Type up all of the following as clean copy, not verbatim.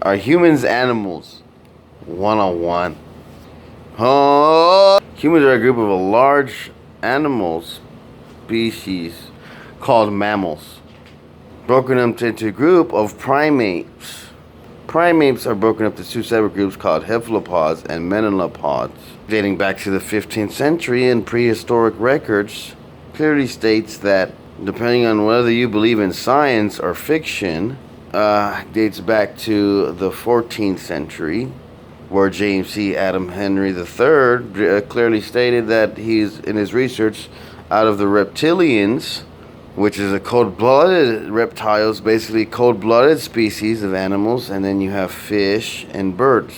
Are humans animals? 101. Humans are a group of a large animal species called mammals, broken up into a group of primates. Primates are broken up into two separate groups called cephalopods and menolopods. Dating back to the 15th century, and prehistoric records clearly states that, depending on whether you believe in science or fiction, dates back to the 14th century, where James C. Adam Henry III clearly stated that he's, in his research, out of the reptilians, which is a cold-blooded reptiles, basically cold-blooded species of animals, and then you have fish and birds.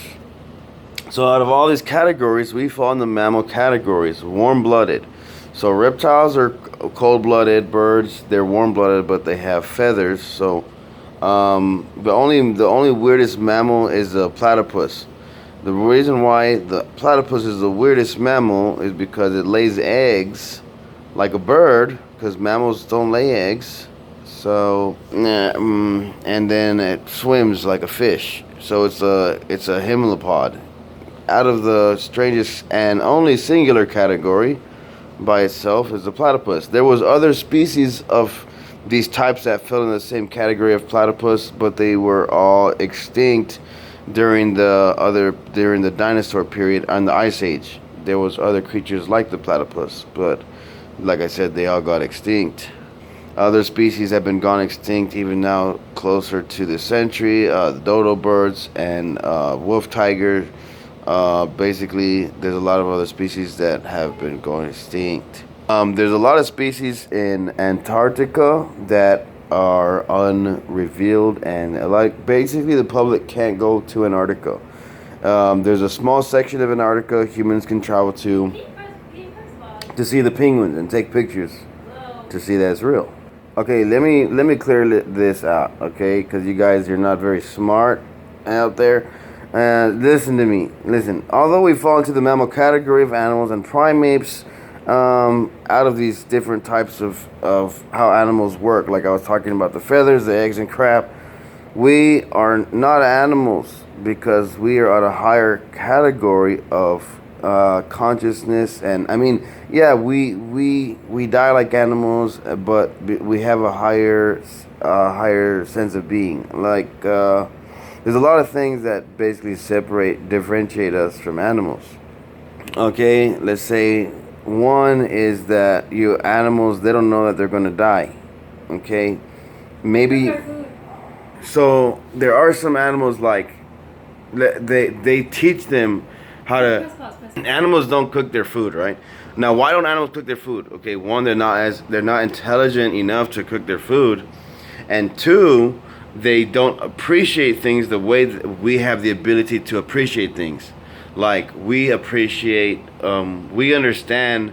So out of all these categories, we fall in the mammal categories, warm-blooded. So reptiles are cold-blooded, birds, they're warm-blooded, but they have feathers. So the only weirdest mammal is the platypus. The reason why the platypus is the weirdest mammal is because it lays eggs like a bird, because mammals don't lay eggs. So and then it swims like a fish. So it's a hemilopod. Out of the strangest and only singular category by itself is the platypus. There was other species of these types that fell in the same category of platypus, but they were all extinct during the dinosaur period and the Ice Age. There was other creatures like the platypus, but like I said, they all got extinct. Other species have been gone extinct even now, closer to the century. The dodo birds and wolf tiger. Basically, there's a lot of other species that have been going extinct. There's a lot of species in Antarctica that are unrevealed, and like basically the public can't go to Antarctica. There's a small section of Antarctica humans can travel to see the penguins and take pictures to see that it's real. Okay, let me clear this out, okay? Because you guys are not very smart out there. Listen to me. Listen. Although we fall into the mammal category of animals and primates, out of these different types of how animals work, like I was talking about the feathers, the eggs, and crap, we are not animals because we are at a higher category of consciousness. And I mean, yeah, we die like animals, but we have a higher sense of being. Like there's a lot of things that basically differentiate us from animals. Okay, let's say one is that animals, they don't know that they're gonna die. Okay, maybe. So there are some animals like they teach them how to. Animals don't cook their food, right? Now, why don't animals cook their food? Okay, one, they're not intelligent enough to cook their food, and two, they don't appreciate things the way that we have the ability to appreciate things. Like we appreciate, we understand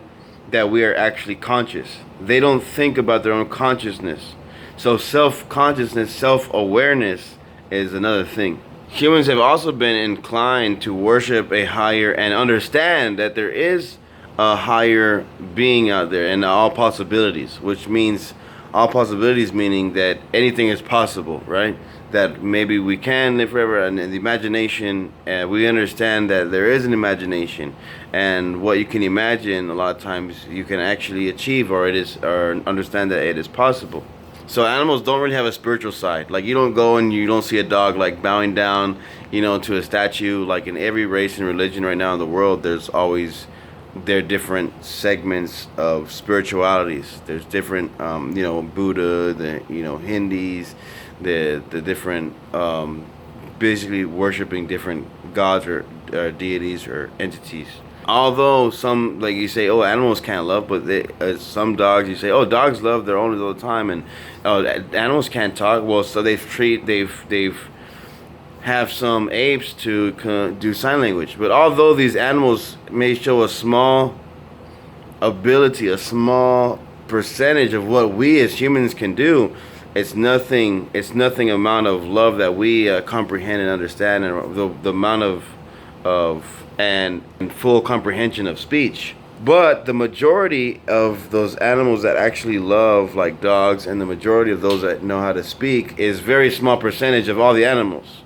that we are actually conscious. They don't think about their own consciousness. So self-consciousness, self-awareness is another thing. Humans have also been inclined to worship a higher and understand that there is a higher being out there and all possibilities, which means all possibilities meaning that anything is possible, right? That maybe we can live forever, and the imagination, we understand that there is an imagination, and what you can imagine a lot of times you can actually achieve, or understand that it is possible. So animals don't really have a spiritual side. Like you don't go and you don't see a dog like bowing down, to a statue. Like in every race and religion right now in the world, there are different segments of spiritualities. There's different, Buddha, the Hindus, the different, basically worshiping different gods or deities or entities. Although some, like you say, animals can't love, but some dogs, you say, dogs love their owners all the time, and animals can't talk. Well, so they've have some apes to do sign language. But although these animals may show a small ability, a small percentage of what we as humans can do, it's nothing amount of love that we comprehend and understand, and the amount of and full comprehension of speech. But the majority of those animals that actually love, like dogs, and the majority of those that know how to speak, is very small percentage of all the animals.